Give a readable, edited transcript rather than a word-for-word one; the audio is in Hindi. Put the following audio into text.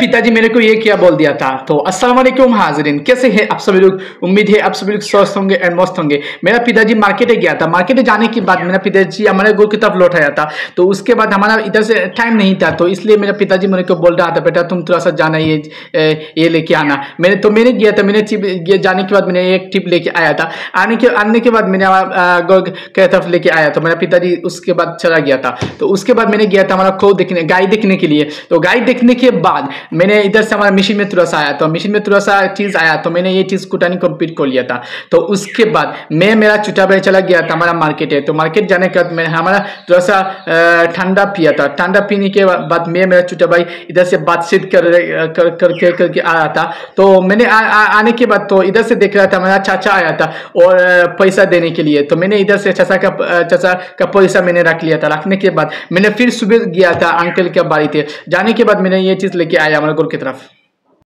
पिताजी मेरे को ये क्या बोल दिया था। तो अस्सलाम वालेकुम हाज़रीन, कैसे हैं आप सभी लोग। उम्मीद है आप सभी लोग स्वस्थ होंगे एंड मस्त होंगे। मेरा पिताजी मार्केट गया था, मार्केट जाने के बाद मेरा पिताजी हमारे घर की तरफ लौट आया था। तो उसके बाद हमारा इधर से टाइम नहीं था, तो इसलिए मेरा पिताजी मेरे को बोल रहा था बेटा तुम थोड़ा सा जाना ये लेके आना। मैंने गया था, मैंने जाने के बाद मैंने एक टिप लेके आया था। आने के बाद मैंने घर की तरफ लेके आया, तो मेरा पिताजी उसके बाद चला गया था। तो उसके बाद मैंने गया था हमारा गाय देखने के लिए। तो गाय देखने के बाद मैंने इधर से हमारा मशीन में थोड़ा सा आया, तो मशीन में थोड़ा सा चीज़ आया, तो मैंने ये चीज़ कुटानी कंप्लीट कर लिया था। तो उसके बाद मेरा छोटा भाई चला गया था, हमारा मार्केट है। तो मार्केट जाने के बाद मैं हमारा थोड़ा सा ठंडा पिया था। ठंडा पीने के बाद मेरा छोटा भाई इधर से बातचीत करके आ रहा था। तो मैंने आने के बाद तो इधर से देख रहा था मेरा चाचा आया था और पैसा देने के लिए। तो मैंने इधर से चाचा का पैसा मैंने रख लिया था। रखने के बाद मैंने फिर सुबह गया था अंकल के बाड़ी थे। जाने के बाद मैंने ये चीज़ लेके आया हमारे घर की तरफ।